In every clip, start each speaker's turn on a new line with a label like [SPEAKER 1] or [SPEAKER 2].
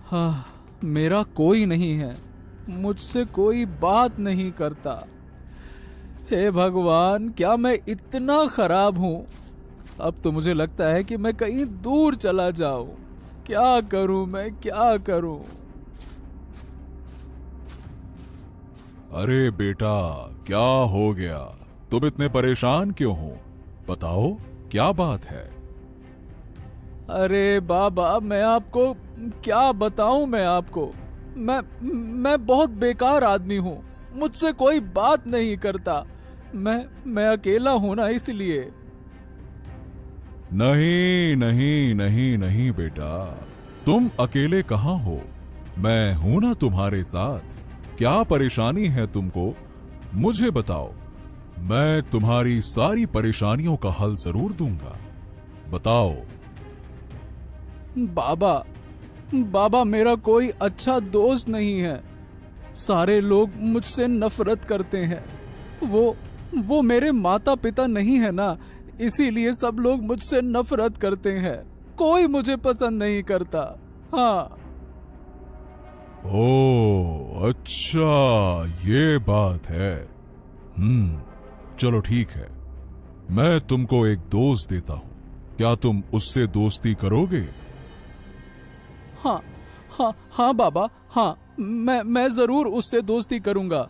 [SPEAKER 1] हाँ, मेरा कोई नहीं है, मुझसे कोई बात नहीं करता। हे भगवान, क्या मैं इतना खराब हूँ? अब तो मुझे लगता है कि मैं कहीं दूर चला जाऊं। क्या करूं मैं, क्या करूं?
[SPEAKER 2] अरे बेटा, क्या हो गया? तुम इतने परेशान क्यों हो? बताओ, क्या बात है?
[SPEAKER 1] अरे बाबा, मैं आपको क्या बताऊं? मैं आपको मैं बहुत बेकार आदमी हूं। मुझसे कोई बात नहीं करता। मैं अकेला हूं ना, इसलिए।
[SPEAKER 2] नहीं नहीं नहीं नहीं बेटा, तुम अकेले कहाँ हो? मैं हूं ना तुम्हारे साथ। क्या परेशानी है तुमको? मुझे बताओ, मैं तुम्हारी सारी परेशानियों का हल जरूर दूंगा। बताओ।
[SPEAKER 1] बाबा, बाबा, मेरा कोई अच्छा दोस्त नहीं है। सारे लोग मुझसे नफरत करते हैं। वो मेरे माता पिता नहीं है ना, इसीलिए सब लोग मुझसे नफरत करते हैं। कोई मुझे पसंद नहीं करता। हाँ।
[SPEAKER 2] ओ अच्छा, ये बात है। चलो ठीक है, मैं तुमको एक दोस्त देता हूं। क्या तुम उससे दोस्ती करोगे?
[SPEAKER 1] हाँ, हाँ, हाँ बाबा, हाँ, मैं जरूर उससे दोस्ती करूंगा।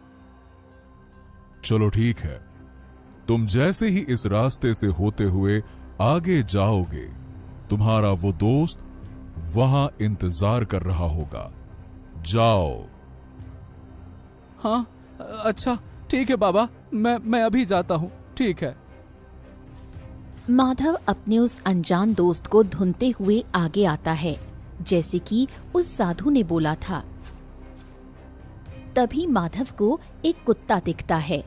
[SPEAKER 2] चलो ठीक है, तुम जैसे ही इस रास्ते से होते हुए आगे जाओगे, तुम्हारा वो दोस्त वहां इंतजार कर रहा होगा। जाओ।
[SPEAKER 1] हाँ, अच्छा, ठीक है बाबा, मैं अभी जाता हूँ। ठीक है।
[SPEAKER 3] माधव अपने उस अनजान दोस्त को ढूंढते हुए आगे आता है, जैसे कि उस साधु ने बोला था। तभी माधव को एक कुत्ता दिखता है।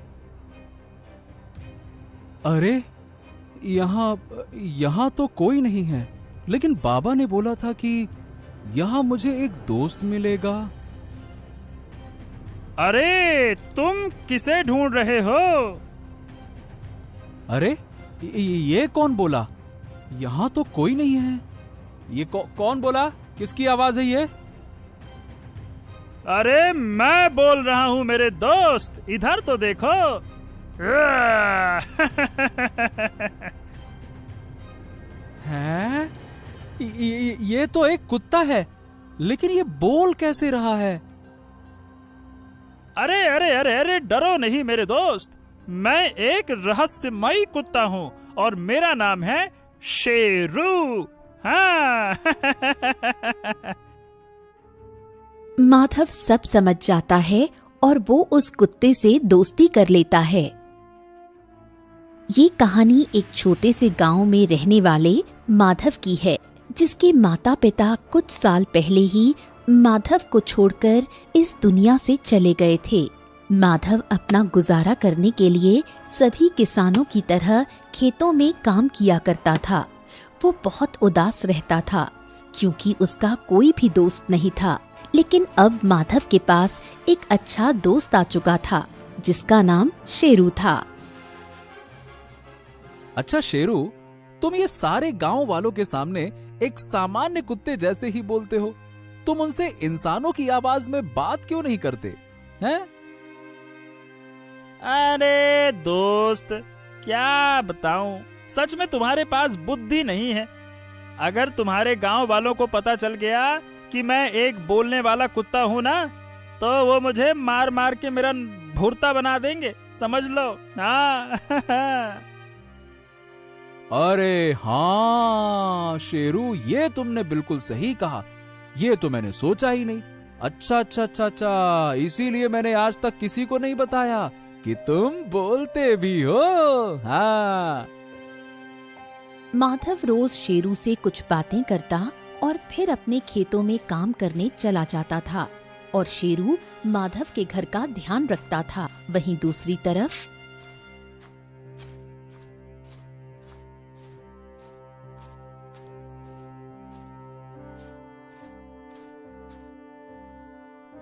[SPEAKER 1] अरे, यहाँ तो कोई नहीं है, लेकिन बाबा ने बोला था कि यहाँ मुझे एक दोस्त मिलेगा।
[SPEAKER 4] अरे, तुम किसे ढूंढ रहे हो?
[SPEAKER 1] अरे, ये कौन बोला? यहाँ तो कोई नहीं है। ये कौन बोला? किसकी आवाज है ये?
[SPEAKER 4] अरे, मैं बोल रहा हूँ मेरे दोस्त, इधर तो देखो।
[SPEAKER 1] हैं? ये तो एक कुत्ता है, लेकिन ये बोल कैसे रहा है?
[SPEAKER 4] अरे अरे अरे अरे, डरो नहीं मेरे दोस्त। मैं एक रहस्यमयी कुत्ता हूँ और मेरा नाम है शेरू। हाँ।
[SPEAKER 3] माधव सब समझ जाता है और वो उस कुत्ते से दोस्ती कर लेता है। ये कहानी एक छोटे से गांव में रहने वाले माधव की है, जिसके माता पिता कुछ साल पहले ही माधव को छोड़कर इस दुनिया से चले गए थे। माधव अपना गुजारा करने के लिए सभी किसानों की तरह खेतों में काम किया करता था। वो बहुत उदास रहता था क्योंकि उसका कोई भी दोस्त नहीं था। लेकिन अब माधव के पास एक अच्छा दोस्त आ चुका था, जिसका नाम शेरू था।
[SPEAKER 1] अच्छा शेरू, तुम ये सारे गांव वालों के सामने एक सामान्य कुत्ते जैसे ही बोलते हो। तुम उनसे इंसानों की आवाज में बात क्यों नहीं करते हैं?
[SPEAKER 4] अरे दोस्त, क्या बताऊं, सच में तुम्हारे पास बुद्धि नहीं है। अगर तुम्हारे गांव वालों को पता चल गया कि मैं एक बोलने वाला कुत्ता हूं ना, तो वो मुझे मार मार के मेरा भुर्ता बना देंगे, समझ लो। हाँ।
[SPEAKER 1] अरे हाँ शेरू, ये तुमने बिल्कुल सही कहा। ये तो मैंने सोचा ही नहीं। अच्छा अच्छा अच्छा अच्छा, इसीलिए मैंने आज तक किसी को नहीं बताया कि तुम बोलते भी हो। हाँ।
[SPEAKER 3] माधव रोज शेरू से कुछ बातें करता और फिर अपने खेतों में काम करने चला जाता था और शेरू माधव के घर का ध्यान रखता था। वहीं दूसरी तरफ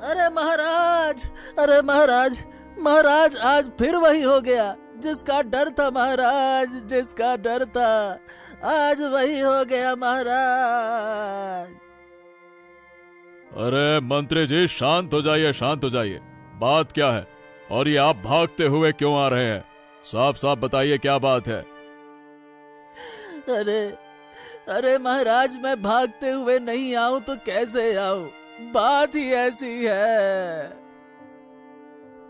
[SPEAKER 5] अरे महाराज, अरे महाराज, महाराज आज फिर वही हो गया जिसका डर था। महाराज, जिसका डर था, आज वही हो गया महाराज।
[SPEAKER 2] अरे मंत्री जी शांत हो जाइए, शांत हो जाइए। बात क्या है और ये आप भागते हुए क्यों आ रहे हैं? साफ साफ बताइए क्या बात है।
[SPEAKER 5] अरे अरे महाराज, मैं भागते हुए नहीं आऊं तो कैसे आऊं? बात ही ऐसी है।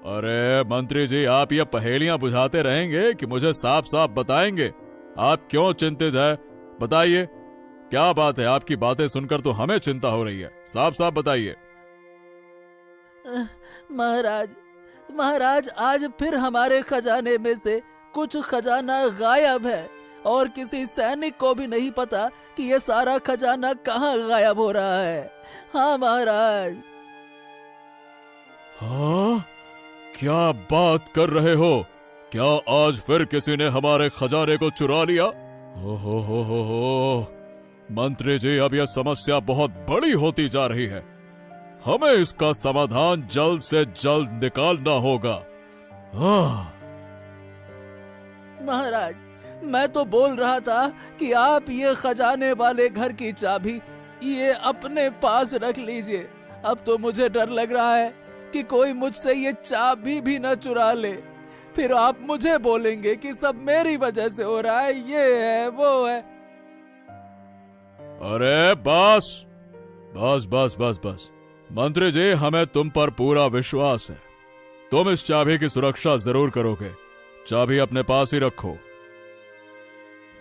[SPEAKER 2] अरे मंत्री जी, आप ये पहेलियां बुझाते रहेंगे कि मुझे साफ साफ बताएंगे? आप क्यों चिंतित है? बताइए क्या बात है? आपकी बातें सुनकर तो हमें चिंता हो रही है। साफ साफ बताइए।
[SPEAKER 5] महाराज, आज फिर हमारे खजाने में से कुछ खजाना गायब है और किसी सैनिक को भी नहीं पता कि ये सारा खजाना कहाँ गायब हो रहा है। हाँ महाराज।
[SPEAKER 2] हाँ, क्या बात कर रहे हो? क्या आज फिर किसी ने हमारे खजाने को चुरा लिया? हो मंत्री जी, अब यह समस्या बहुत बड़ी होती जा रही है। हमें इसका समाधान जल्द से जल्द निकालना होगा। हाँ।
[SPEAKER 5] महाराज, मैं तो बोल रहा था कि आप ये खजाने वाले घर की चाबी ये अपने पास रख लीजिए। अब तो मुझे डर लग रहा है कि कोई मुझसे ये चाबी भी न चुरा ले। फिर आप मुझे बोलेंगे कि सब मेरी वजह से हो रहा है, ये है वो है।
[SPEAKER 2] अरे बस बस बस बस बस मंत्री जी, हमें तुम पर पूरा विश्वास है। तुम इस चाबी की सुरक्षा जरूर करोगे। चाबी अपने पास ही रखो।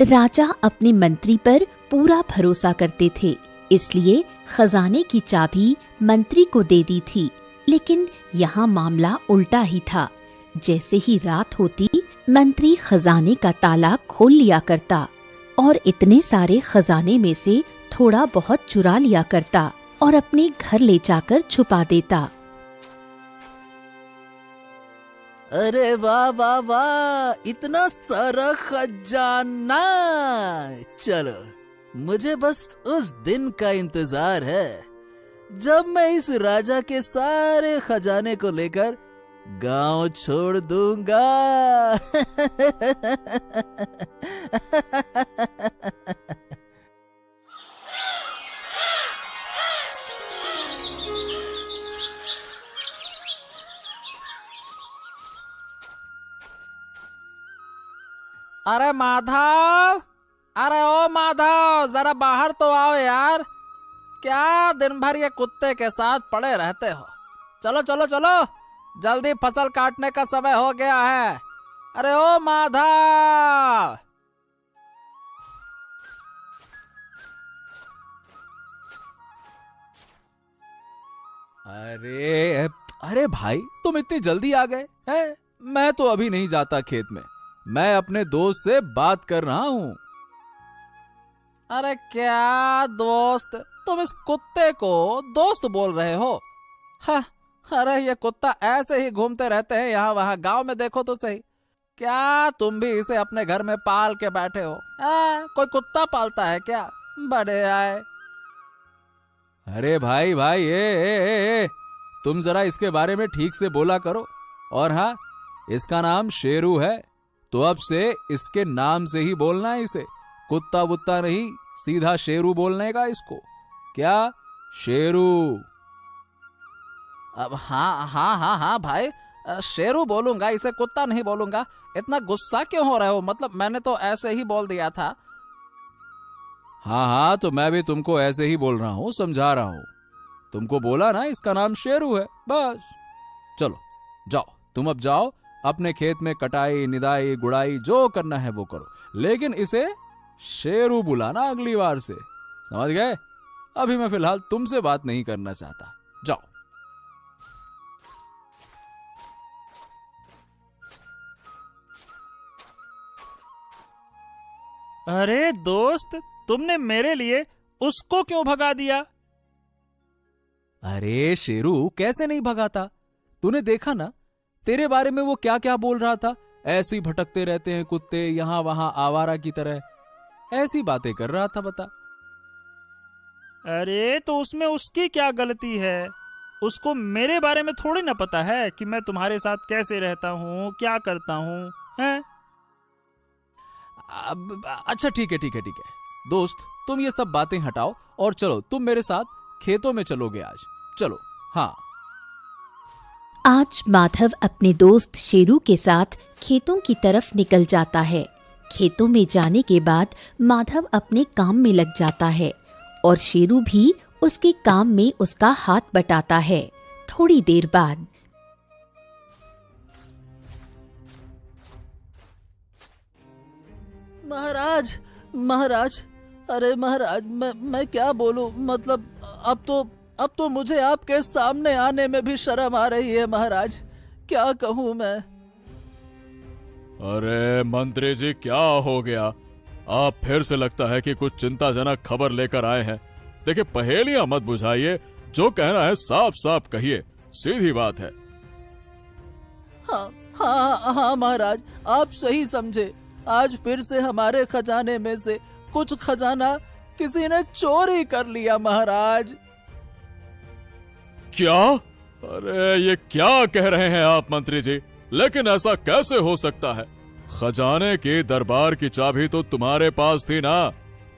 [SPEAKER 3] राजा अपने मंत्री पर पूरा भरोसा करते थे, इसलिए खजाने की चाबी मंत्री को दे दी थी। लेकिन यहाँ मामला उल्टा ही था। जैसे ही रात होती, मंत्री खजाने का ताला खोल लिया करता और इतने सारे खजाने में से थोड़ा बहुत चुरा लिया करता और अपने घर ले जाकर छुपा देता।
[SPEAKER 5] अरे वाह वाह वाह, इतना सारा खजाना! चलो, मुझे बस उस दिन का इंतजार है जब मैं इस राजा के सारे खजाने को लेकर गांव छोड़ दूंगा।
[SPEAKER 6] अरे माधव, अरे ओ माधव, जरा बाहर तो आओ यार। क्या दिन भर ये कुत्ते के साथ पड़े रहते हो? चलो चलो चलो, जल्दी फसल काटने का समय हो गया है। अरे ओ माधव।
[SPEAKER 1] अरे अरे भाई, तुम इतनी जल्दी आ गए हैं? मैं तो अभी नहीं जाता खेत में। मैं अपने दोस्त से बात कर रहा हूँ।
[SPEAKER 6] अरे क्या दोस्त? तुम इस कुत्ते को दोस्त बोल रहे हो? हाँ, अरे ये कुत्ता ऐसे ही घूमते रहते हैं यहाँ वहाँ। गांव में देखो तो सही। क्या तुम भी इसे अपने घर में पाल के बैठे हो? कोई कुत्ता पालता है क्या? बड़े आए।
[SPEAKER 1] अरे भाई भाई, ए, तुम जरा इसके बारे में ठीक से बोला करो। और हाँ, इसका नाम शेरू है, तो अब से इसके नाम से ही बोलना है इसे। कुत्ता वुत्ता नहीं, सीधा शेरू बोलने का इसको। क्या? शेरू।
[SPEAKER 6] अब हाँ हाँ हाँ हाँ भाई, शेरू बोलूंगा, इसे कुत्ता नहीं बोलूंगा। इतना गुस्सा क्यों हो रहे हो? मतलब मैंने तो ऐसे ही बोल दिया था।
[SPEAKER 1] हाँ हाँ, तो मैं भी तुमको ऐसे ही बोल रहा हूँ, समझा रहा हूँ। तुमको बोला ना इसका नाम शेरू है, बस। चलो जाओ, तुम अब जाओ अपने खेत में कटाई निदाई गुड़ाई जो करना है वो करो, लेकिन इसे शेरू बुलाना अगली बार से, समझ गए? अभी मैं फिलहाल तुमसे बात नहीं करना चाहता, जाओ।
[SPEAKER 4] अरे दोस्त, तुमने मेरे लिए उसको क्यों भगा दिया?
[SPEAKER 1] अरे शेरू, कैसे नहीं भगाता? तूने देखा ना तेरे बारे में वो क्या क्या बोल रहा था। ऐसे ही भटकते रहते हैं कुत्ते, यहां वहां आवारा की तरह, ऐसी बातें कर रहा था, बता।
[SPEAKER 4] अरे तो उसमें उसकी क्या गलती है? उसको मेरे बारे में थोड़ी ना पता है कि मैं तुम्हारे साथ कैसे रहता हूँ, क्या करता हूँ, हैं?
[SPEAKER 1] अच्छा ठीक है दोस्त, तुम ये सब बातें हटाओ और चलो तुम मेरे साथ
[SPEAKER 5] खेतों में चलोगे आज? चलो। हाँ।
[SPEAKER 3] आज माधव अपने दोस्त शेरू के साथ खेतों की तरफ निकल जाता है। खेतों में जाने के बाद माधव अपने काम में लग जाता है और शेरू भी उसके काम में उसका हाथ बटाता है। थोड़ी देर बाद
[SPEAKER 5] महाराज, महाराज, अरे महाराज, मैं क्या बोलूं? मतलब अब तो मुझे आपके सामने आने में भी शर्म आ रही है महाराज। क्या कहूं मैं?
[SPEAKER 2] अरे मंत्री जी, क्या हो गया? आप फिर से लगता है कि कुछ चिंताजनक खबर लेकर आए हैं। देखिए, पहेलियां मत बुझाइए, जो कहना है साफ साफ कहिए, सीधी बात है।
[SPEAKER 5] हाँ हाँ हाँ महाराज, आप सही समझे। आज फिर से हमारे खजाने में से कुछ खजाना किसी ने चोरी कर लिया महाराज।
[SPEAKER 2] क्या? अरे ये क्या कह रहे हैं आप मंत्री जी? लेकिन ऐसा कैसे हो सकता है? खजाने के दरबार की चाबी तो तुम्हारे पास थी ना,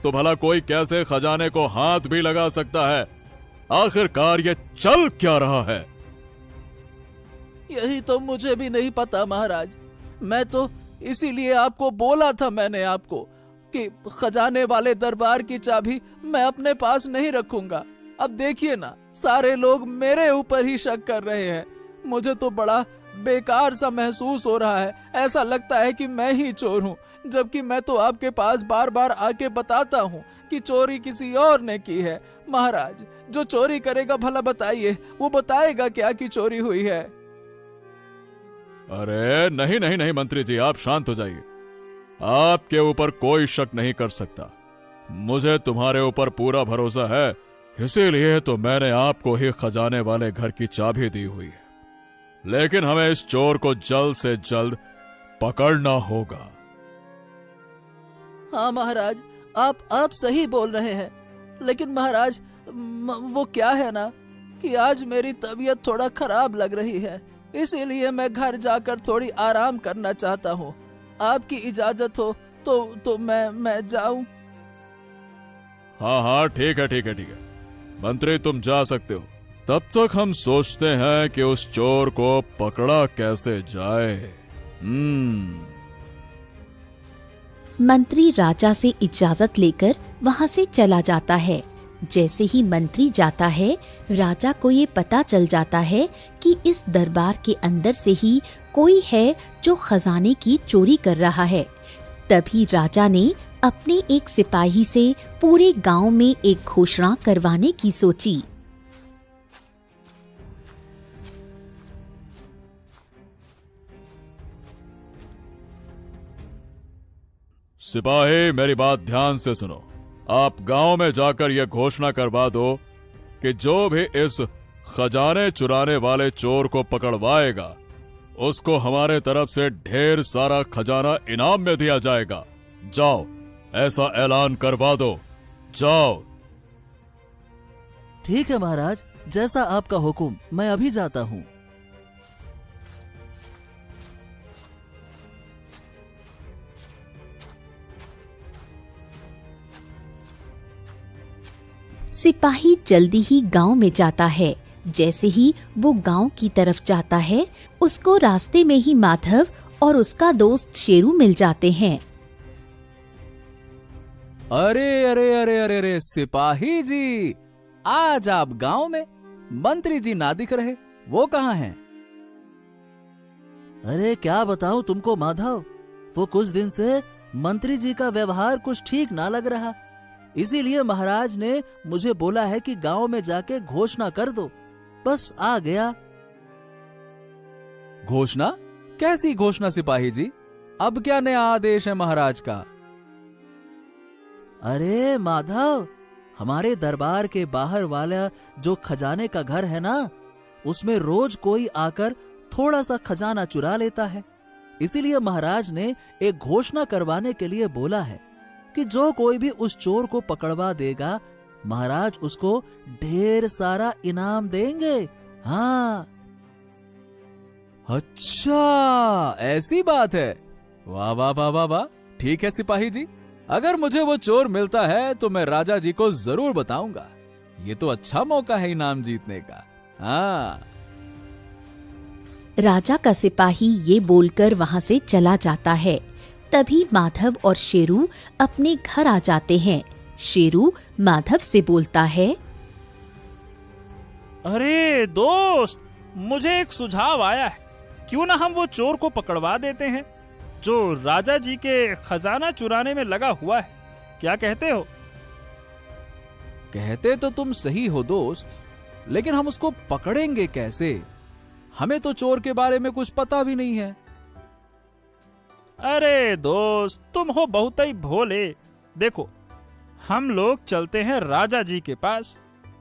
[SPEAKER 2] तो भला कोई कैसे खजाने को हाथ भी लगा सकता है? आखिरकार ये चल क्या रहा है?
[SPEAKER 5] यही तो मुझे भी नहीं पता महाराज। मैं तो इसीलिए आपको बोला था, मैंने आपको, कि खजाने वाले दरबार की चाबी मैं अपने पास नहीं रखूंगा। अब देखिए ना, सारे लोग मेरे ऊपर ही शक कर रहे हैं। मुझे तो बड़ा बेकार सा महसूस हो रहा है। ऐसा लगता है कि मैं ही चोर हूँ, जबकि मैं तो आपके पास बार बार आके बताता हूँ कि चोरी किसी और ने की है। महाराज, जो चोरी करेगा भला बताइए, वो बताएगा क्या कि चोरी हुई है?
[SPEAKER 2] अरे नहीं नहीं नहीं मंत्री जी, आप शांत हो जाइए। आपके ऊपर कोई शक नहीं कर सकता। मुझे तुम्हारे ऊपर पूरा भरोसा है, इसीलिए तो मैंने आपको ही खजाने वाले घर की चाबी दी हुई है। लेकिन हमें इस चोर को जल्द से जल्द पकड़ना होगा।
[SPEAKER 5] हाँ महाराज, आप सही बोल रहे हैं। लेकिन महाराज, वो क्या है ना कि आज मेरी तबीयत थोड़ा खराब लग रही है, इसीलिए मैं घर जाकर थोड़ी आराम करना चाहता हूँ। आपकी इजाजत हो तो मैं जाऊं?
[SPEAKER 2] हाँ हाँ, ठीक है ठीक है ठीक है मंत्री, तुम जा सकते हो। तब तक हम सोचते हैं कि उस चोर को पकड़ा कैसे जाए।
[SPEAKER 3] मंत्री राजा से इजाजत लेकर वहां से चला जाता है। जैसे ही मंत्री जाता है, राजा को ये पता चल जाता है कि इस दरबार के अंदर से ही कोई है जो खजाने की चोरी कर रहा है। तभी राजा ने अपने एक सिपाही से पूरे गांव में एक घोषणा करवाने की सोची।
[SPEAKER 2] सिपाही, मेरी बात ध्यान से सुनो। आप गांव में जाकर यह घोषणा करवा दो कि जो भी इस खजाने चुराने वाले चोर को पकड़वाएगा, उसको हमारे तरफ से ढेर सारा खजाना इनाम में दिया जाएगा। जाओ, ऐसा ऐलान करवा दो, जाओ।
[SPEAKER 5] ठीक है महाराज, जैसा आपका हुक्म, मैं अभी जाता हूँ।
[SPEAKER 3] सिपाही जल्दी ही गांव में जाता है। जैसे ही वो गांव की तरफ जाता है, उसको रास्ते में ही माधव और उसका दोस्त शेरू मिल जाते हैं।
[SPEAKER 5] अरे अरे अरे अरे अरे सिपाही जी, आज आप गांव में? मंत्री जी ना दिख रहे, वो कहाँ हैं? अरे क्या बताऊं तुमको माधव, वो कुछ दिन से मंत्री जी का व्यवहार कुछ ठीक ना लग रहा। इसीलिए महाराज ने मुझे बोला है कि गांव में जाके घोषणा कर दो। बस आ गया। घोषणा? कैसी घोषणा सिपाही जी? अब क्या नया आदेश है महाराज का? अरे माधव, हमारे दरबार के बाहर वाला जो खजाने का घर है ना, उसमें रोज कोई आकर थोड़ा सा खजाना चुरा लेता है। इसीलिए महाराज ने एक घोषणा करवाने के लिए बोला है कि जो कोई भी उस चोर को पकड़वा देगा, महाराज उसको ढेर सारा इनाम देंगे। हाँ। अच्छा, ऐसी बात है। वाह वाह वाह वाह वाह। ठीक है सिपाही जी, अगर मुझे वो चोर मिलता है तो मैं राजा जी को जरूर बताऊंगा। ये तो अच्छा मौका है इनाम जीतने का। हाँ।
[SPEAKER 3] राजा का सिपाही ये बोलकर वहां से चला जाता है। तभी माधव और शेरू अपने घर आ जाते हैं। शेरू माधव से बोलता है,
[SPEAKER 4] अरे दोस्त, मुझे एक सुझाव आया है। क्यों ना हम वो चोर को पकड़वा देते हैं जो राजा जी के खजाना चुराने में लगा हुआ है। क्या कहते हो?
[SPEAKER 5] कहते तो तुम सही हो दोस्त, लेकिन हम उसको पकड़ेंगे कैसे? हमें तो चोर के बारे में कुछ पता भी नहीं है।
[SPEAKER 4] अरे दोस्त, तुम हो बहुत ही भोले। देखो, हम लोग चलते हैं राजा जी के पास।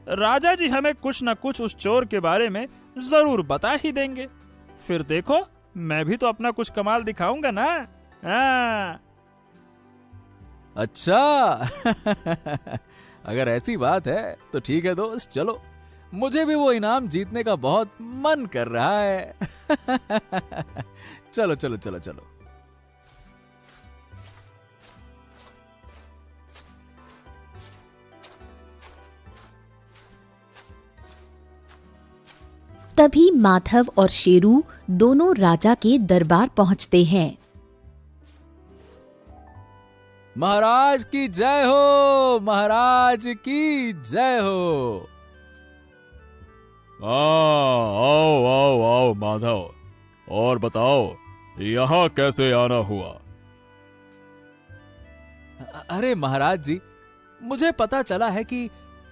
[SPEAKER 4] राजा जी हमें कुछ न कुछ उस चोर के बारे में जरूर बता ही देंगे। फिर देखो, मैं भी तो अपना कुछ कमाल दिखाऊंगा ना। हाँ।
[SPEAKER 5] अच्छा। अगर ऐसी बात है तो ठीक है दोस्त, चलो। मुझे भी वो इनाम जीतने का बहुत मन कर रहा है। चलो चलो चलो चलो।
[SPEAKER 3] तभी माधव और शेरू दोनों राजा के दरबार पहुंचते हैं।
[SPEAKER 5] महाराज की जय हो, महाराज की जय हो।
[SPEAKER 2] आओ आओ आओ माधव, और बताओ यहाँ कैसे आना हुआ?
[SPEAKER 5] अरे महाराज जी, मुझे पता चला है कि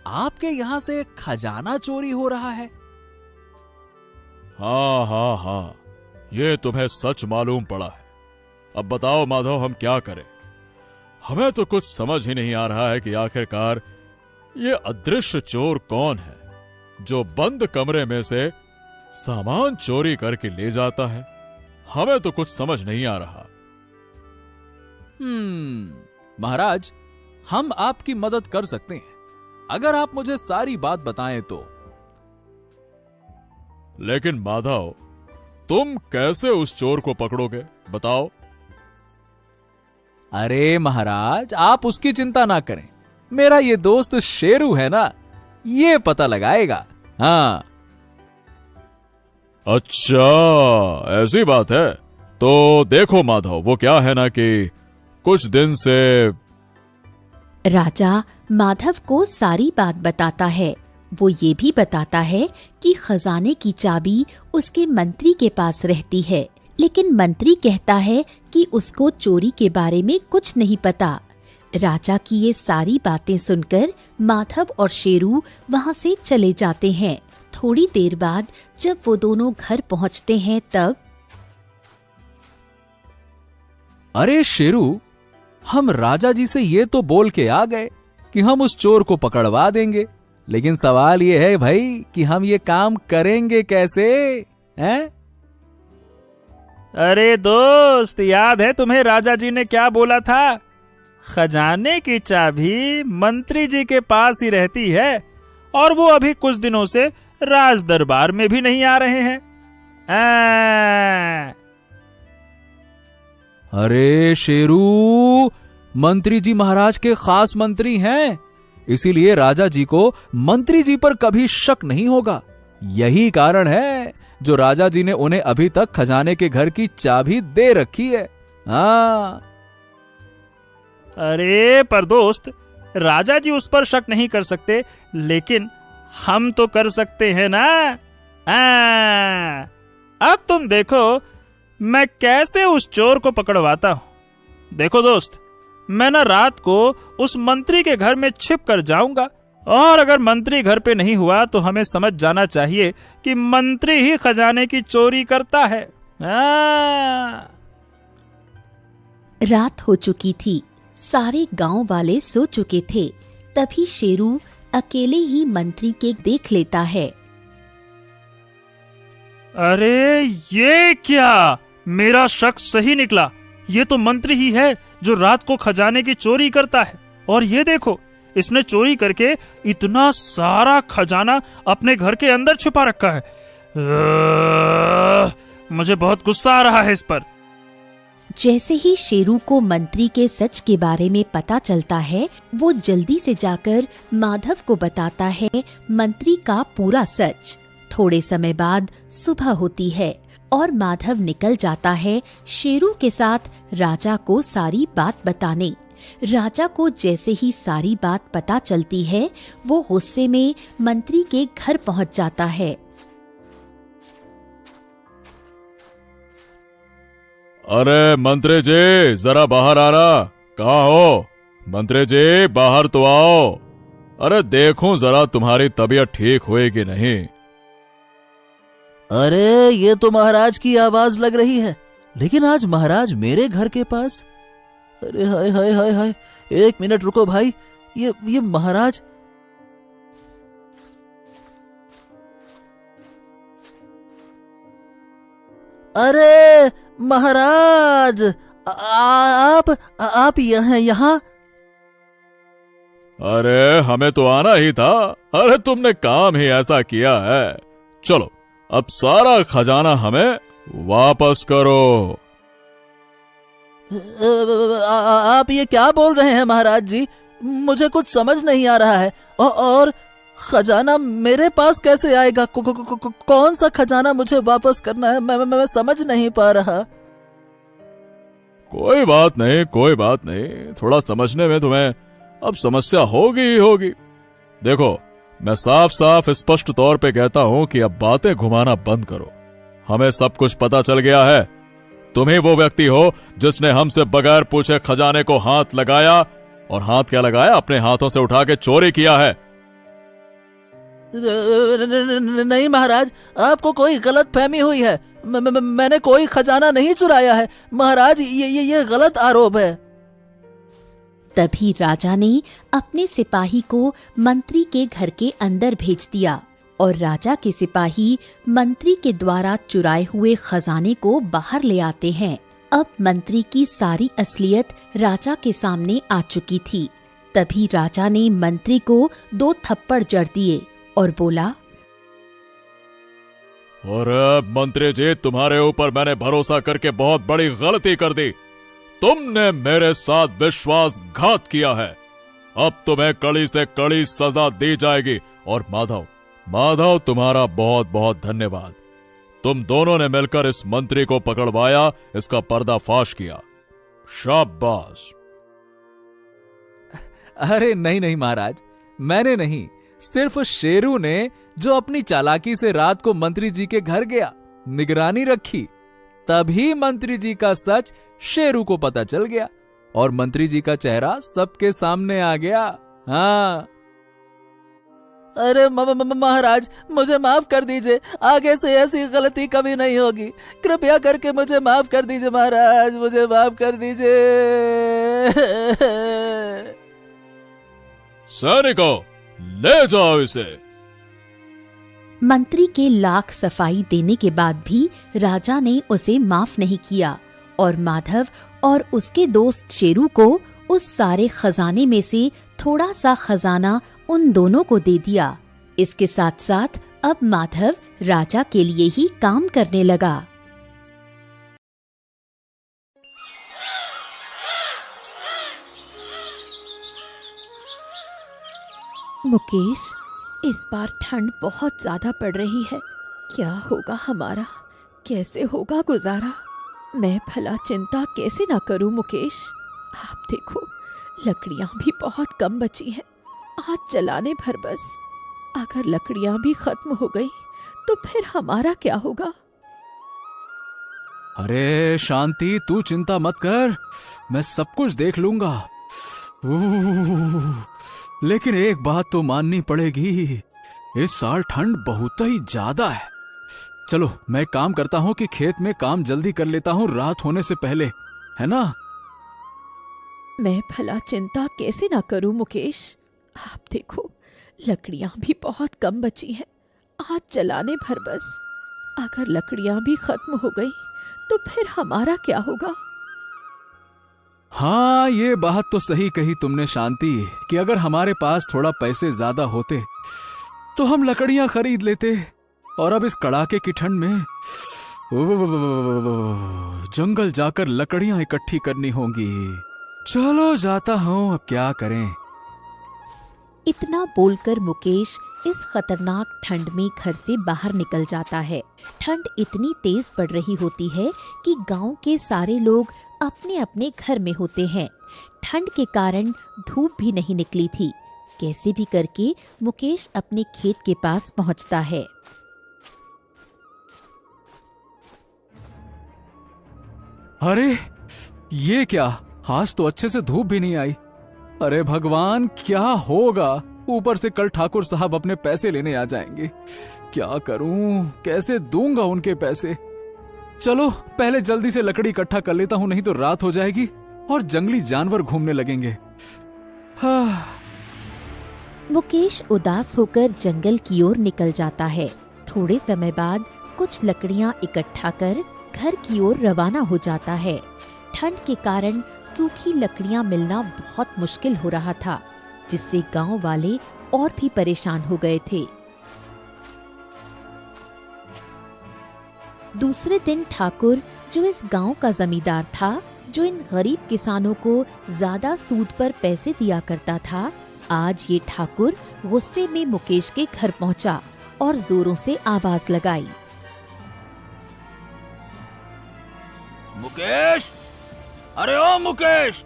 [SPEAKER 5] आपके यहाँ से खजाना चोरी हो रहा है।
[SPEAKER 2] हाँ हाँ हाँ, ये तुम्हें सच मालूम पड़ा है। अब बताओ माधव, हम क्या करें? हमें तो कुछ समझ ही नहीं आ रहा है कि आखिरकार ये अदृश्य चोर कौन है जो बंद कमरे में से सामान चोरी करके ले जाता है। हमें तो कुछ समझ नहीं आ रहा।
[SPEAKER 5] महाराज, हम आपकी मदद कर सकते हैं अगर आप मुझे सारी बात बताएं तो।
[SPEAKER 2] लेकिन माधव, तुम कैसे उस चोर को पकड़ोगे, बताओ?
[SPEAKER 5] अरे महाराज, आप उसकी चिंता ना करें। मेरा ये दोस्त शेरू है ना, ये पता लगाएगा। हाँ।
[SPEAKER 2] अच्छा, ऐसी बात है। तो देखो माधव, वो क्या है ना कि कुछ दिन से
[SPEAKER 3] राजा माधव को सारी बात बताता है। वो ये भी बताता है कि खजाने की चाबी उसके मंत्री के पास रहती है, लेकिन मंत्री कहता है कि उसको चोरी के बारे में कुछ नहीं पता। राजा की ये सारी बातें सुनकर माधव और शेरू वहां से चले जाते हैं। थोड़ी देर बाद जब वो दोनों घर पहुंचते हैं तब
[SPEAKER 5] अरे शेरू, हम राजा जी से ये तो बोल के आ गए कि हम उस चोर को पकड़वा देंगे, लेकिन सवाल ये है भाई कि हम ये काम करेंगे कैसे? हैं?
[SPEAKER 4] अरे दोस्त, याद है तुम्हें राजा जी ने क्या बोला था? खजाने की चाबी मंत्री जी के पास ही रहती है, और वो अभी कुछ दिनों से राज दरबार में भी नहीं आ रहे हैं।
[SPEAKER 5] अरे शेरू, मंत्री जी महाराज के खास मंत्री हैं, इसीलिए राजा जी को मंत्री जी पर कभी शक नहीं होगा। यही कारण है जो राजा जी ने उन्हें अभी तक खजाने के घर की चाबी दे रखी है। हाँ।
[SPEAKER 4] अरे पर दोस्त, राजा जी उस पर शक नहीं कर सकते, लेकिन हम तो कर सकते हैं ना। अब तुम देखो मैं कैसे उस चोर को पकड़वाता हूं। देखो दोस्त, मैं ना रात को उस मंत्री के घर में छिप कर जाऊंगा, और अगर मंत्री घर पे नहीं हुआ तो हमें समझ जाना चाहिए कि मंत्री ही खजाने की चोरी करता है।
[SPEAKER 3] रात हो चुकी थी, सारे गांव वाले सो चुके थे। तभी शेरू अकेले ही मंत्री के देख लेता है।
[SPEAKER 4] अरे ये क्या, मेरा शक सही निकला। ये तो मंत्री ही है जो रात को खजाने की चोरी करता है। और ये देखो, इसने चोरी करके इतना सारा खजाना अपने घर के अंदर छुपा रखा है। मुझे बहुत गुस्सा आ रहा है इस पर।
[SPEAKER 3] जैसे ही शेरू को मंत्री के सच के बारे में पता चलता है, वो जल्दी से जाकर माधव को बताता है मंत्री का पूरा सच। थोड़े समय बाद सुबह होती है और माधव निकल जाता है शेरू के साथ राजा को सारी बात बताने। राजा को जैसे ही सारी बात पता चलती है, वो गुस्से में मंत्री के घर पहुंच जाता है।
[SPEAKER 2] अरे मंत्री जी, जरा बाहर आना। कहाँ हो? मंत्री जी, बाहर तो आओ। अरे देखूं जरा तुम्हारी तबीयत ठीक हुई कि नहीं।
[SPEAKER 5] अरे ये तो महाराज की आवाज लग रही है, लेकिन आज महाराज मेरे घर के पास। अरे हाय हाय हाय हाय, एक मिनट रुको भाई, ये महाराज। अरे महाराज, आप यहाँ?
[SPEAKER 2] अरे हमें तो आना ही था। अरे तुमने काम ही ऐसा किया है। चलो अब सारा खजाना हमें वापस करो।
[SPEAKER 5] आप ये क्या बोल रहे हैं महाराज जी? मुझे कुछ समझ नहीं आ रहा है। और खजाना मेरे पास कैसे आएगा? कौन सा खजाना मुझे वापस करना है? मैं समझ नहीं पा रहा।
[SPEAKER 2] कोई बात नहीं, कोई बात नहीं। थोड़ा समझने में तुम्हें अब समस्या होगी ही होगी। देखो, मैं साफ साफ स्पष्ट तौर पे कहता हूं कि अब बातें घुमाना बंद करो। हमें सब कुछ पता चल गया है। तुम ही वो व्यक्ति हो जिसने हमसे बगैर पूछे खजाने को हाथ लगाया, और हाथ क्या लगाया, अपने हाथों से उठा के चोरी किया है।
[SPEAKER 5] नहीं महाराज, आपको कोई गलत फहमी हुई है। मैंने कोई खजाना नहीं चुराया है महाराज, ये गलत आरोप है।
[SPEAKER 3] तभी राजा ने अपने सिपाही को मंत्री के घर के अंदर भेज दिया और राजा के सिपाही मंत्री के द्वारा चुराए हुए खजाने को बाहर ले आते हैं। अब मंत्री की सारी असलियत राजा के सामने आ चुकी थी। तभी राजा ने मंत्री को 2 थप्पड़ जड़ दिए और बोला,
[SPEAKER 2] अरे मंत्री जी, तुम्हारे ऊपर मैंने भरोसा करके बहुत बड़ी गलती कर दी। तुमने मेरे साथ विश्वासघात किया है। अब तुम्हें कड़ी से कड़ी सजा दी जाएगी। और माधव, तुम्हारा बहुत बहुत धन्यवाद। तुम दोनों ने मिलकर इस मंत्री को पकड़वाया, इसका पर्दाफाश किया। शाबाश।
[SPEAKER 6] अरे नहीं महाराज, मैंने नहीं, सिर्फ शेरू ने, जो अपनी चालाकी से रात को मंत्री जी के घर गया, निगरानी रखी। तभी मंत्री जी का सच शेरू को पता चल गया और मंत्री जी का चेहरा सबके सामने आ गया। हाँ। अरे महाराज, मुझे माफ कर दीजिए। आगे से ऐसी गलती कभी नहीं होगी। कृपया करके मुझे माफ कर दीजिए महाराज, मुझे माफ कर दीजिए।
[SPEAKER 2] सैनिकों, ले जाओ इसे।
[SPEAKER 3] मंत्री के लाख सफाई देने के बाद भी राजा ने उसे माफ नहीं किया और माधव और उसके दोस्त शेरू को उस सारे खजाने में से थोड़ा सा खजाना उन दोनों को दे दिया। इसके साथ साथ अब माधव राजा के लिए ही काम करने लगा।
[SPEAKER 7] मुकेश, इस बार ठंड बहुत ज्यादा पड़ रही है। क्या होगा हमारा? कैसे होगा गुजारा? मैं भला चिंता कैसे ना करूं मुकेश। आप देखो, लकड़ियां भी बहुत कम बची हैं। आज जलाने भर बस। अगर लकड़ियां भी खत्म हो गई तो फिर हमारा क्या होगा?
[SPEAKER 1] अरे शांति, तू चिंता मत कर, मैं सब कुछ देख लूंगा। लेकिन एक बात तो माननी पड़ेगी, इस साल ठंड बहुत ही ज्यादा है। चलो मैं एक काम करता हूँ कि खेत में काम जल्दी कर लेता हूँ रात होने से पहले, है ना?
[SPEAKER 7] मैं भला चिंता कैसे ना करूं मुकेश। आप देखो, लकड़ियां भी बहुत कम बची हैं। आज जलाने भर बस। अगर लकड़ियां भी खत्म हो गई तो फिर हमारा क्या होगा?
[SPEAKER 1] हाँ, ये बात तो सही कही तुमने शांति, कि अगर हमारे पास थोड़ा पैसे ज्यादा होते तो हम लकड़ियां खरीद लेते। और अब इस कड़ाके की ठंड में जंगल जाकर लकड़ियां इकट्ठी करनी होंगी। चलो जाता हूं, अब क्या करें।
[SPEAKER 3] इतना बोलकर मुकेश इस खतरनाक ठंड में घर से बाहर निकल जाता है। ठंड इतनी तेज पड़ रही होती है कि गांव के सारे लोग अपने अपने घर में होते हैं। ठंड के कारण धूप भी नहीं निकली थी। कैसे भी करके मुकेश अपने खेत के पास पहुंचता है।
[SPEAKER 1] अरे ये क्या, आज तो अच्छे से धूप भी नहीं आई। अरे भगवान, क्या होगा। ऊपर से कल ठाकुर साहब अपने पैसे लेने आ जाएंगे। क्या करूं, कैसे दूंगा उनके पैसे। चलो पहले जल्दी से लकड़ी इकट्ठा कर लेता हूं, नहीं तो रात हो जाएगी और जंगली जानवर घूमने लगेंगे। हाँ।
[SPEAKER 3] मुकेश उदास होकर जंगल की ओर निकल जाता है। थोड़े समय बाद कुछ लकड़ियां इकट्ठा कर घर की ओर रवाना हो जाता है। ठंड के कारण सूखी लकड़ियां मिलना बहुत मुश्किल हो रहा था, जिससे गांव वाले और भी परेशान हो गए थे। दूसरे दिन ठाकुर, जो इस गांव का जमींदार था, जो इन गरीब किसानों को ज्यादा सूद पर पैसे दिया करता था, आज ये ठाकुर गुस्से में मुकेश के घर पहुंचा और जोरों से आवाज लगाई।
[SPEAKER 5] मुकेश, अरे ओ मुकेश,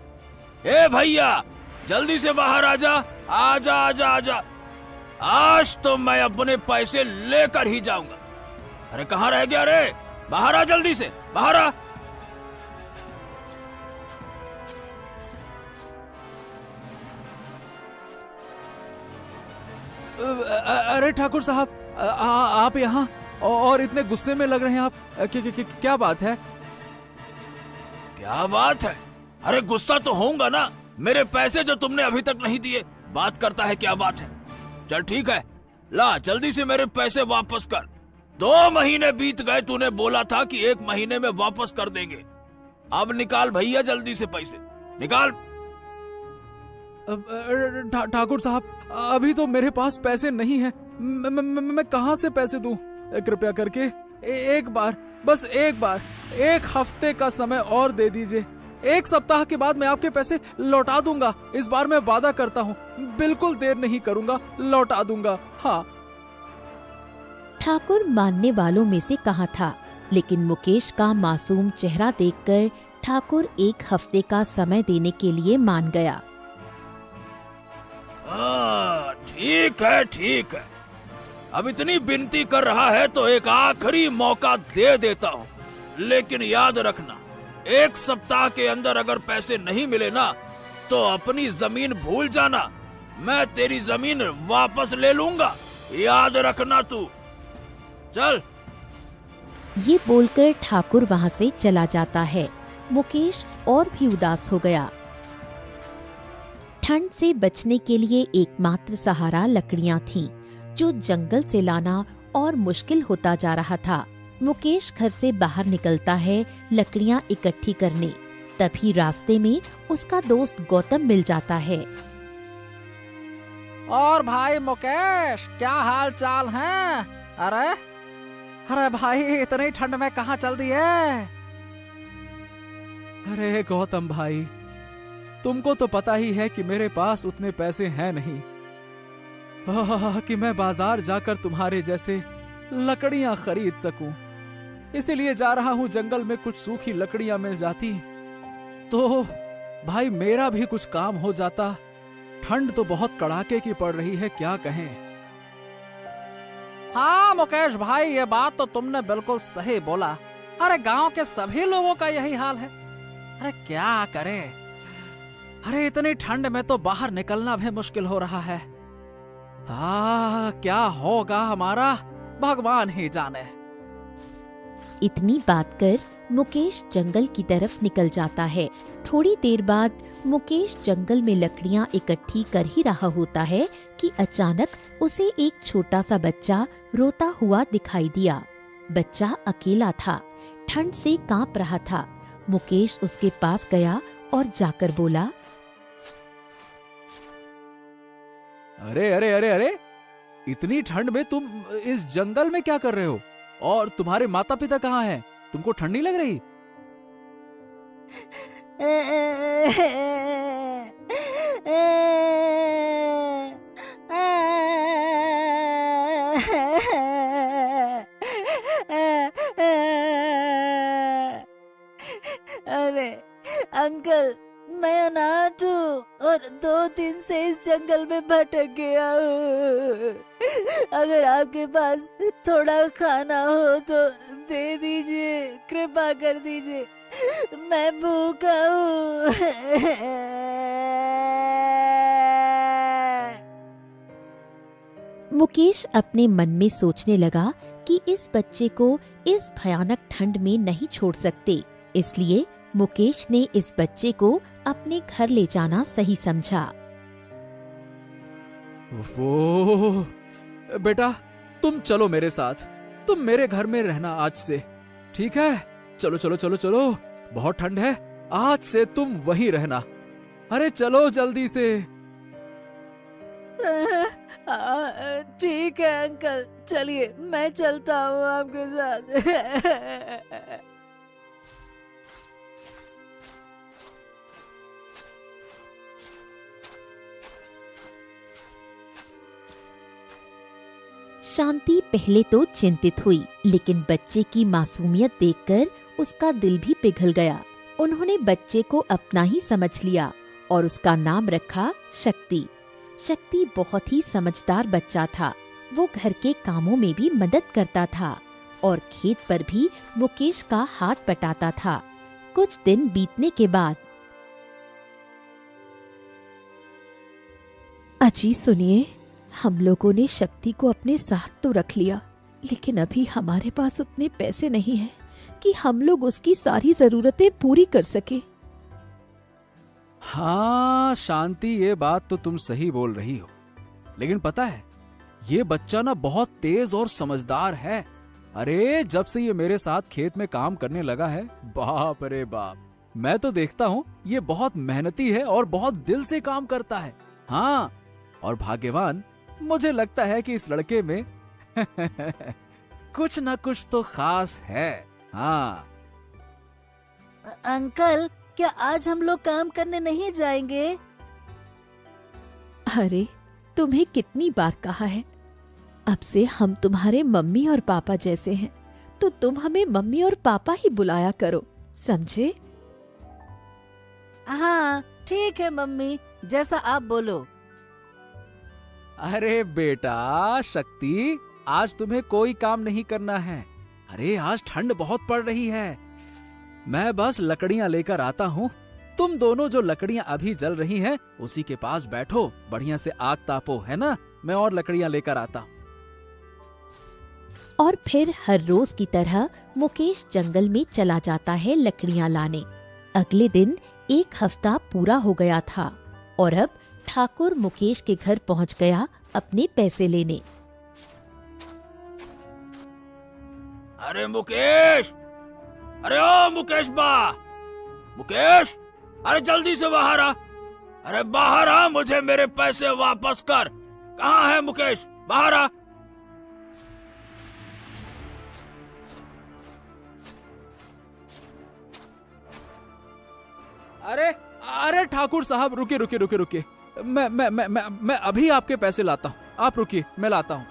[SPEAKER 5] ए भैया, जल्दी से बाहर आजा, आजा आजा आजा। आज तो मैं अपने पैसे लेकर ही जाऊंगा। अरे कहाँ रह गया रे? बाहर आ, जल्दी से बाहर आ।
[SPEAKER 1] अरे ठाकुर साहब, आप यहाँ और इतने गुस्से में लग रहे हैं आप। क्या बात है?
[SPEAKER 5] क्या बात है? अरे गुस्सा तो होऊंगा ना, मेरे पैसे जो तुमने अभी तक नहीं दिए। बात करता है क्या बात है? चल ठीक है, ला जल्दी से मेरे पैसे वापस कर। 2 महीने बीत गए, तूने बोला था कि 1 महीने में वापस कर देंगे। अब निकाल भैया जल्दी से पैसे निकाल।
[SPEAKER 1] ठाकुर साहब, अभी तो मेरे पास पैसे नहीं है। मैं कहाँ से पैसे दूं? कृपया करके एक बार, बस एक बार, 1 हफ्ते का समय और दे दीजिए। 1 सप्ताह के बाद मैं आपके पैसे लौटा दूंगा। इस बार मैं वादा करता हूँ, बिल्कुल देर नहीं करूंगा, लौटा दूंगा। हाँ।
[SPEAKER 3] ठाकुर मानने वालों में से कहा था, लेकिन मुकेश का मासूम चेहरा देखकर ठाकुर 1 हफ्ते का समय देने के लिए मान गया।
[SPEAKER 5] ठीक है ठीक है, अब इतनी विनती कर रहा है तो एक आखिरी मौका दे देता हूँ। लेकिन याद रखना, 1 सप्ताह के अंदर अगर पैसे नहीं मिले ना, तो अपनी जमीन भूल जाना। मैं तेरी जमीन वापस ले लूंगा, याद रखना तू। चल।
[SPEAKER 3] ये बोलकर ठाकुर वहाँ से चला जाता है। मुकेश और भी उदास हो गया। ठंड से बचने के लिए एकमात्र सहारा लकड़ियां थीं, जो जंगल से लाना और मुश्किल होता जा रहा था। मुकेश घर से बाहर निकलता है लकड़ियां इकट्ठी करने। तभी रास्ते में उसका दोस्त गौतम मिल जाता है।
[SPEAKER 6] और भाई मुकेश, क्या हाल चाल है? अरे अरे भाई, इतनी ठंड में कहाँ चल दिए?
[SPEAKER 1] अरे गौतम भाई, तुमको तो पता ही है कि मेरे पास उतने पैसे हैं नहीं कि मैं बाजार जाकर तुम्हारे जैसे लकड़ियां खरीद सकूं। इसीलिए जा रहा हूं जंगल में, कुछ सूखी लकड़ियां मिल जाती तो भाई मेरा भी कुछ काम हो जाता। ठंड तो बहुत कड़ाके की पड़ रही है, क्या कहें।
[SPEAKER 6] हाँ मुकेश भाई, ये बात तो तुमने बिल्कुल सही बोला। अरे गांव के सभी लोगों का यही हाल है। अरे क्या करें, अरे इतनी ठंड में तो बाहर निकलना भी मुश्किल हो रहा है। क्या होगा हमारा, भगवान ही जाने।
[SPEAKER 3] इतनी बात कर मुकेश जंगल की तरफ निकल जाता है। थोड़ी देर बाद मुकेश जंगल में लकड़ियां इकट्ठी कर ही रहा होता है कि अचानक उसे एक छोटा सा बच्चा रोता हुआ दिखाई दिया। बच्चा अकेला था, ठंड से कांप रहा था। मुकेश उसके पास गया और जाकर बोला,
[SPEAKER 1] अरे अरे अरे अरे, इतनी ठंड में तुम इस जंगल में क्या कर रहे हो?
[SPEAKER 5] और तुम्हारे माता पिता कहाँ हैं? तुमको ठंड नहीं लग रही?
[SPEAKER 8] अरे अंकल, मैं अनाथ हूँ और 2 दिन से इस जंगल में भटक गया हूँ। अगर आपके पास थोड़ा खाना हो तो दे दीजिए, कृपा कर दीजिए, मैं भूखा हूँ।
[SPEAKER 3] मुकेश अपने मन में सोचने लगा कि इस बच्चे को इस भयानक ठंड में नहीं छोड़ सकते, इसलिए मुकेश ने इस बच्चे को अपने घर ले जाना सही समझा।
[SPEAKER 5] वो बेटा, तुम चलो मेरे साथ, तुम मेरे घर में रहना आज से, ठीक है? चलो चलो चलो चलो, बहुत ठंड है, आज से तुम वहीं रहना। अरे चलो जल्दी से।
[SPEAKER 8] ठीक है अंकल, चलिए मैं चलता हूँ आपके साथ।
[SPEAKER 3] शांति पहले तो चिंतित हुई, लेकिन बच्चे की मासूमियत देखकर उसका दिल भी पिघल गया। उन्होंने बच्चे को अपना ही समझ लिया और उसका नाम रखा शक्ति। शक्ति बहुत ही समझदार बच्चा था। वो घर के कामों में भी मदद करता था और खेत पर भी मुकेश का हाथ बटाता था। कुछ दिन बीतने के बाद,
[SPEAKER 7] अजी सुनिए, हम लोगों ने शक्ति को अपने साथ तो रख लिया, लेकिन अभी हमारे पास उतने पैसे नहीं हैं कि हम लोग उसकी सारी जरूरतें पूरी कर सके।
[SPEAKER 5] हाँ शांति, ये बात तो तुम सही बोल रही हो, लेकिन पता है ये बच्चा ना बहुत तेज और समझदार है। अरे जब से ये मेरे साथ खेत में काम करने लगा है, बाप रे बाप, मैं तो देखता हूँ ये बहुत मेहनती है और बहुत दिल से काम करता है। हाँ, और भाग्यवान। मुझे लगता है कि इस लड़के में कुछ ना कुछ तो खास है। हाँ
[SPEAKER 8] अंकल, क्या आज हम लोग काम करने नहीं जाएंगे?
[SPEAKER 7] अरे तुम्हें कितनी बार कहा है, अब से हम तुम्हारे मम्मी और पापा जैसे हैं, तो तुम हमें मम्मी और पापा ही बुलाया करो, समझे?
[SPEAKER 8] हाँ ठीक है मम्मी, जैसा आप बोलो।
[SPEAKER 5] अरे बेटा शक्ति, आज तुम्हें कोई काम नहीं करना है। अरे आज ठंड बहुत पड़ रही है, मैं बस लकड़ियां लेकर आता हूँ। तुम दोनों जो लकड़ियां अभी जल रही हैं, उसी के पास बैठो, बढ़िया से आग तापो, है ना? मैं और लकड़ियां लेकर आता हूँ।
[SPEAKER 3] और फिर हर रोज की तरह मुकेश जंगल में चला जाता है लकड़ियां लाने। अगले दिन 1 हफ्ता पूरा हो गया था और अब ठाकुर मुकेश के घर पहुंच गया अपने पैसे लेने।
[SPEAKER 6] अरे मुकेश, अरे ओ मुकेश बा, मुकेश, अरे जल्दी से बाहर आ, अरे बाहर आ, मुझे मेरे पैसे वापस कर। कहाँ है मुकेश? बाहर आ।
[SPEAKER 5] अरे अरे ठाकुर साहब, रुके रुके रुके रुके, मैं अभी आपके पैसे लाता हूँ, आप रुकिए, मैं लाता हूँ।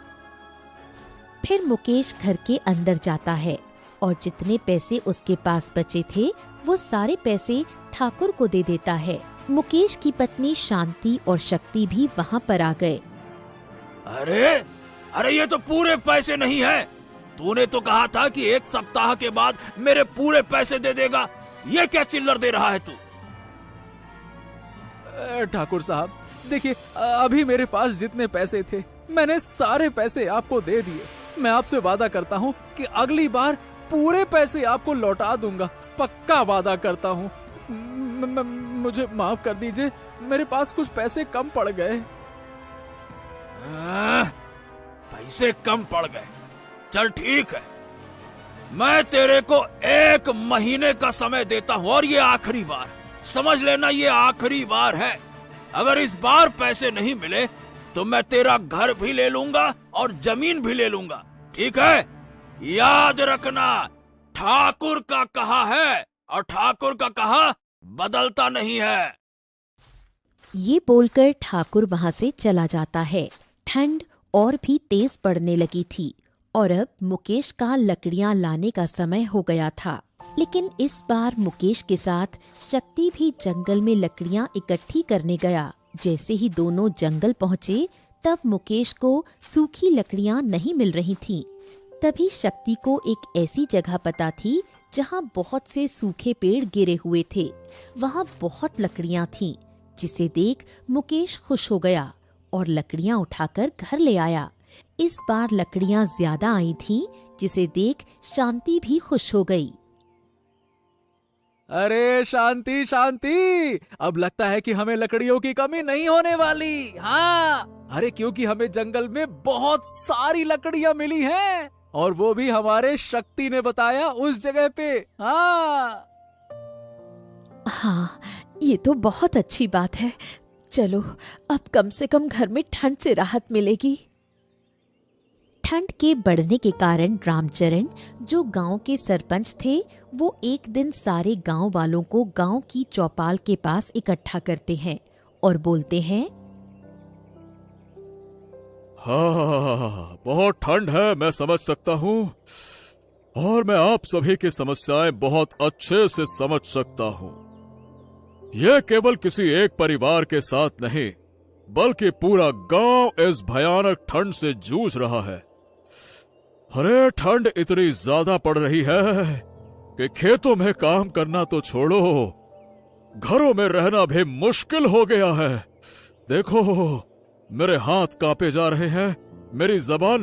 [SPEAKER 3] फिर मुकेश घर के अंदर जाता है और जितने पैसे उसके पास बचे थे वो सारे पैसे ठाकुर को दे देता है। मुकेश की पत्नी शांति और शक्ति भी वहाँ पर आ गए।
[SPEAKER 6] अरे अरे ये तो पूरे पैसे नहीं है, तूने तो कहा था कि 1 सप्ताह के बाद मेरे पूरे पैसे दे देगा, ये क्या चिल्लर दे रहा है तू?
[SPEAKER 5] ठाकुर साहब देखिए, अभी मेरे पास जितने पैसे थे मैंने सारे पैसे आपको दे दिए। मैं आपसे वादा करता हूँ कि अगली बार पूरे पैसे आपको लौटा दूंगा, पक्का वादा करता हूँ। मुझे माफ कर दीजिए, मेरे पास कुछ पैसे कम पड़ गए।
[SPEAKER 6] पैसे कम पड़ गए? चल ठीक है, मैं तेरे को 1 महीने का समय देता हूँ और ये आखिरी बार, समझ लेना, ये आखिरी बार है। अगर इस बार पैसे नहीं मिले तो मैं तेरा घर भी ले लूंगा और जमीन भी ले लूंगा, ठीक है?
[SPEAKER 5] याद रखना, ठाकुर का कहा है और ठाकुर का कहा बदलता नहीं है।
[SPEAKER 3] ये बोलकर ठाकुर वहां से चला जाता है। ठंड और भी तेज पड़ने लगी थी और अब मुकेश का लकड़ियां लाने का समय हो गया था। लेकिन इस बार मुकेश के साथ शक्ति भी जंगल में लकड़ियां इकट्ठी करने गया। जैसे ही दोनों जंगल पहुंचे तब मुकेश को सूखी लकड़ियां नहीं मिल रही थीं। तभी शक्ति को एक ऐसी जगह पता थी जहां बहुत से सूखे पेड़ गिरे हुए थे। वहां बहुत लकड़ियां थीं, जिसे देख मुकेश खुश हो गया और लकड़ियां उठाकर घर ले आया। इस बार लकड़ियां ज्यादा आई थीं, जिसे देख शांति भी खुश हो गई।
[SPEAKER 6] अरे शांति शांति, अब लगता है कि हमें लकड़ियों की कमी नहीं होने वाली। हाँ, अरे क्योंकि हमें जंगल में बहुत सारी लकड़ियां मिली हैं और वो भी हमारे शक्ति ने बताया उस जगह पे। हाँ
[SPEAKER 7] हाँ, ये तो बहुत अच्छी बात है। चलो, अब कम से कम घर में ठंड से राहत मिलेगी।
[SPEAKER 3] ठंड के बढ़ने के कारण रामचरण, जो गांव के सरपंच थे, वो एक दिन सारे गांव वालों को गांव की चौपाल के पास इकट्ठा करते हैं और बोलते हैं,
[SPEAKER 2] हाँ, बहुत ठंड है, मैं समझ सकता हूँ और मैं आप सभी की समस्याएं बहुत अच्छे से समझ सकता हूँ। यह केवल किसी एक परिवार के साथ नहीं, बल्कि पूरा गांव इस भयानक ठंड से जूझ रहा है। अरे ठंड इतनी ज्यादा पड़ रही है कि खेतों में काम करना तो छोड़ो, घरों में रहना भी मुश्किल हो गया है। देखो, मेरे हाथ कांपे जा रहे हैं, मेरी जबान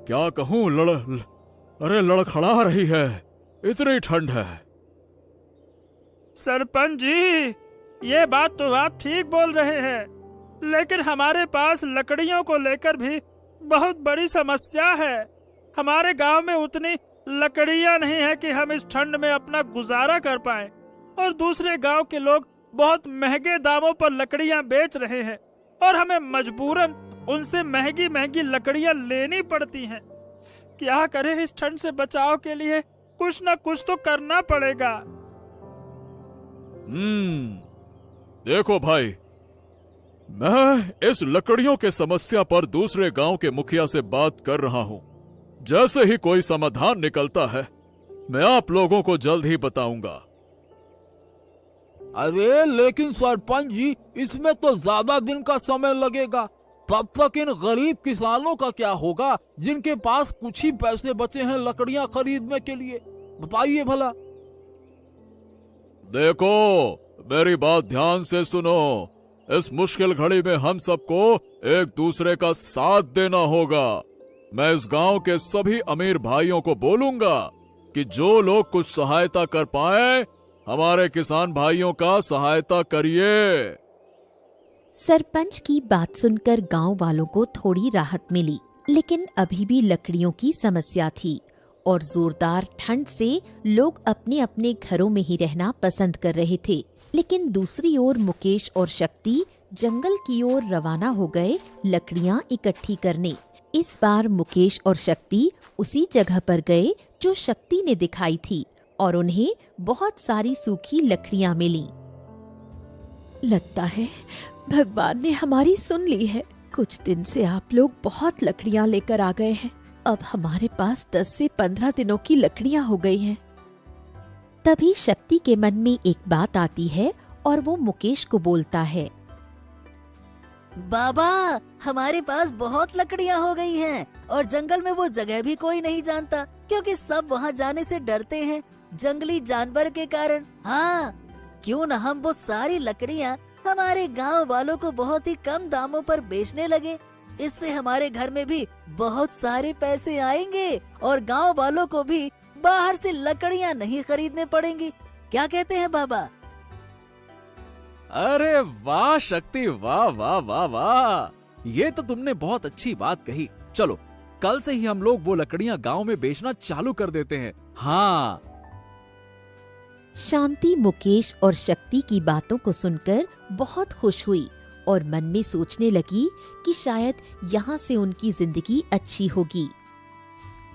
[SPEAKER 2] क्या कहूं, लड़खड़ा रही है, इतनी ठंड है।
[SPEAKER 4] सरपंच जी, ये बात तो आप ठीक बोल रहे हैं, लेकिन हमारे पास लकड़ियों को लेकर भी बहुत बड़ी समस्या है। हमारे गांव में उतनी लकड़ियां नहीं है कि हम इस ठंड में अपना गुजारा कर पाएं, और दूसरे गांव के लोग बहुत महंगे दामों पर लकड़ियां बेच रहे हैं और हमें मजबूरन उनसे महंगी महंगी लकड़ियां लेनी पड़ती हैं। क्या करें, इस ठंड से बचाव के लिए कुछ न कुछ तो करना पड़ेगा।
[SPEAKER 2] देखो भाई, मैं इस लकड़ियों के समस्या पर दूसरे गांव के मुखिया से बात कर रहा हूं। जैसे ही कोई समाधान निकलता है, मैं आप लोगों को जल्द ही बताऊंगा।
[SPEAKER 5] अरे लेकिन सरपंच जी, इसमें तो ज्यादा दिन का समय लगेगा। तब तक इन गरीब किसानों का क्या होगा जिनके पास कुछ ही पैसे बचे हैं लकड़ियां खरीदने के लिए? बताइए भला।
[SPEAKER 2] देखो, मेरी बात ध्यान से सुनो। इस मुश्किल घड़ी में हम सबको एक दूसरे का साथ देना होगा। मैं इस गांव के सभी अमीर भाइयों को बोलूंगा कि जो लोग कुछ सहायता कर पाए, हमारे किसान भाइयों का सहायता करिए।
[SPEAKER 3] सरपंच की बात सुनकर गांव वालों को थोड़ी राहत मिली, लेकिन अभी भी लकड़ियों की समस्या थी और जोरदार ठंड से लोग अपने अपने घरों में ही रहना पसंद कर रहे थे। लेकिन दूसरी ओर मुकेश और शक्ति जंगल की ओर रवाना हो गए लकड़ियां इकट्ठी करने। इस बार मुकेश और शक्ति उसी जगह पर गए जो शक्ति ने दिखाई थी और उन्हें बहुत सारी सूखी लकड़ियां मिली।
[SPEAKER 7] लगता है भगवान ने हमारी सुन ली है। कुछ दिन से आप लोग बहुत लकड़ियां लेकर आ गए हैं। अब हमारे पास 10 से 15 दिनों की लकड़ियां हो गई हैं।
[SPEAKER 3] तभी शक्ति के मन में एक बात आती है और वो मुकेश को बोलता है,
[SPEAKER 8] बाबा, हमारे पास बहुत लकड़ियां हो गई हैं और जंगल में वो जगह भी कोई नहीं जानता, क्योंकि सब वहाँ जाने से डरते हैं जंगली जानवर के कारण। हाँ, क्यों न हम वो सारी लकड़ियां हमारे गांव वालों को बहुत ही कम दामों पर बेचने लगे। इससे हमारे घर में भी बहुत सारे पैसे आएंगे और गांव वालों को भी बाहर से लकड़ियां नहीं खरीदने पड़ेंगी। क्या कहते हैं बाबा?
[SPEAKER 6] अरे वाह शक्ति, वाह वाह वाह वाह, ये तो तुमने बहुत अच्छी बात कही। चलो, कल से ही हम लोग वो लकड़ियां गांव में बेचना चालू कर देते हैं। हाँ।
[SPEAKER 3] शांति मुकेश और शक्ति की बातों को सुनकर बहुत खुश हुई और मन में सोचने लगी कि शायद यहाँ से उनकी जिंदगी अच्छी होगी।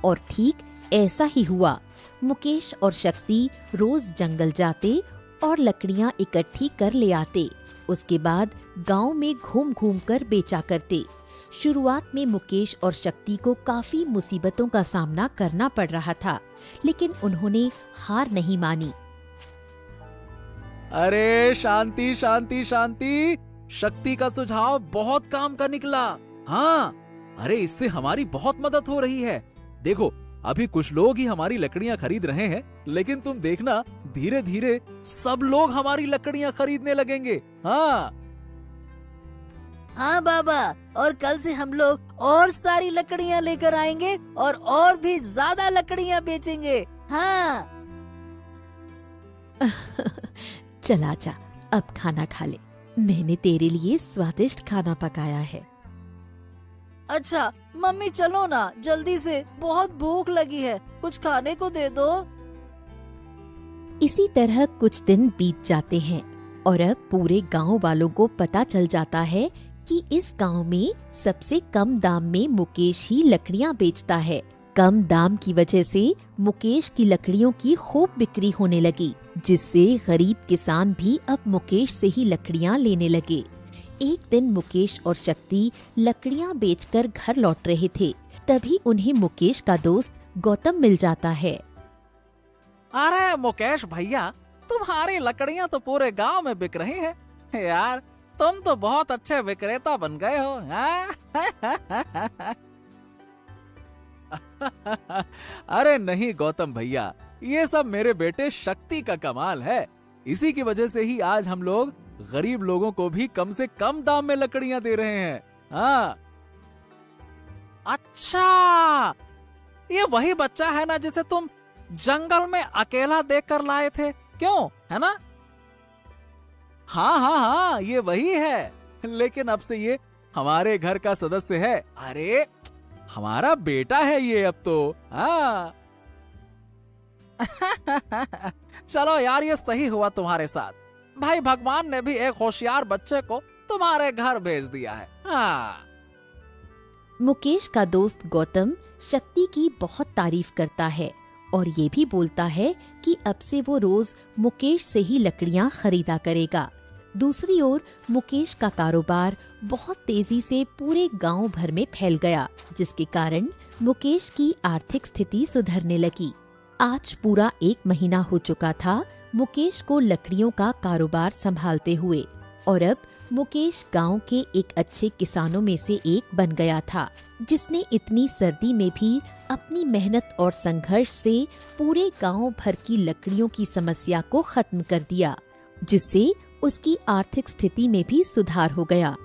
[SPEAKER 3] और ठीक ऐसा ही हुआ। मुकेश और शक्ति रोज जंगल जाते और लकड़ियां इकट्ठी कर ले आते। उसके बाद गांव में घूम घूम कर बेचा करते। शुरुआत में मुकेश और शक्ति को काफी मुसीबतों का सामना करना पड़ रहा था, लेकिन उन्होंने हार नहीं मानी।
[SPEAKER 5] अरे शांति शांति शांति, शक्ति का सुझाव बहुत काम का निकला। हाँ, अरे इससे हमारी बहुत मदद हो रही है। देखो, अभी कुछ लोग ही हमारी लकड़ियां खरीद रहे हैं, लेकिन तुम देखना धीरे धीरे सब लोग हमारी लकड़ियां खरीदने लगेंगे। हाँ
[SPEAKER 8] हाँ बाबा, और कल से हम लोग और सारी लकड़ियाँ लेकर आएंगे और भी ज्यादा लकड़ियाँ बेचेंगे। हाँ
[SPEAKER 3] चला जा, अब खाना खा ले। मैंने तेरे लिए स्वादिष्ट खाना पकाया है।
[SPEAKER 8] अच्छा मम्मी, चलो ना जल्दी से, बहुत भूख लगी है, कुछ खाने को दे दो।
[SPEAKER 3] इसी तरह कुछ दिन बीत जाते हैं और अब पूरे गांव वालों को पता चल जाता है कि इस गांव में सबसे कम दाम में मुकेश ही लकड़ियां बेचता है। कम दाम की वजह से मुकेश की लकड़ियों की खूब बिक्री होने लगी, जिससे गरीब किसान भी अब मुकेश से ही लकड़ियां लेने लगे। एक दिन मुकेश और शक्ति लकड़ियां बेचकर घर लौट रहे थे, तभी उन्हें मुकेश का दोस्त गौतम मिल जाता है।
[SPEAKER 6] अरे मुकेश भैया, तुम्हारी लकड़ियाँ तो पूरे गांव में बिक रही हैं। यार तुम तो बहुत अच्छे विक्रेता बन गए हो।
[SPEAKER 5] अरे नहीं गौतम भैया, ये सब मेरे बेटे शक्ति का कमाल है। इसी की वजह से ही आज हम लोग गरीब लोगों को भी कम से कम दाम में लकड़ियां दे रहे हैं। हाँ।
[SPEAKER 6] अच्छा, ये वही बच्चा है ना जिसे तुम जंगल में अकेला देखकर लाए थे, क्यों, है ना?
[SPEAKER 5] हाँ हाँ हाँ, ये वही है, लेकिन अब से ये हमारे घर का सदस्य है। अरे हमारा बेटा है ये अब तो। हाँ।
[SPEAKER 6] चलो यार, ये सही हुआ तुम्हारे साथ। भाई भगवान ने भी एक होशियार बच्चे को तुम्हारे घर भेज दिया है। हाँ।
[SPEAKER 3] मुकेश का दोस्त गौतम शक्ति की बहुत तारीफ करता है और ये भी बोलता है कि अब से वो रोज मुकेश से ही लकड़ियां खरीदा करेगा। दूसरी ओर मुकेश का कारोबार बहुत तेजी से पूरे गांव भर में फैल गया, जिसके कारण मुकेश की आर्थिक स्थिति सुधरने लगी। आज पूरा 1 महीना हो चुका था मुकेश को लकड़ियों का कारोबार संभालते हुए, और अब मुकेश गांव के एक अच्छे किसानों में से एक बन गया था, जिसने इतनी सर्दी में भी अपनी मेहनत और संघर्ष से पूरे गांव भर की लकड़ियों की समस्या को खत्म कर दिया, जिससे उसकी आर्थिक स्थिति में भी सुधार हो गया।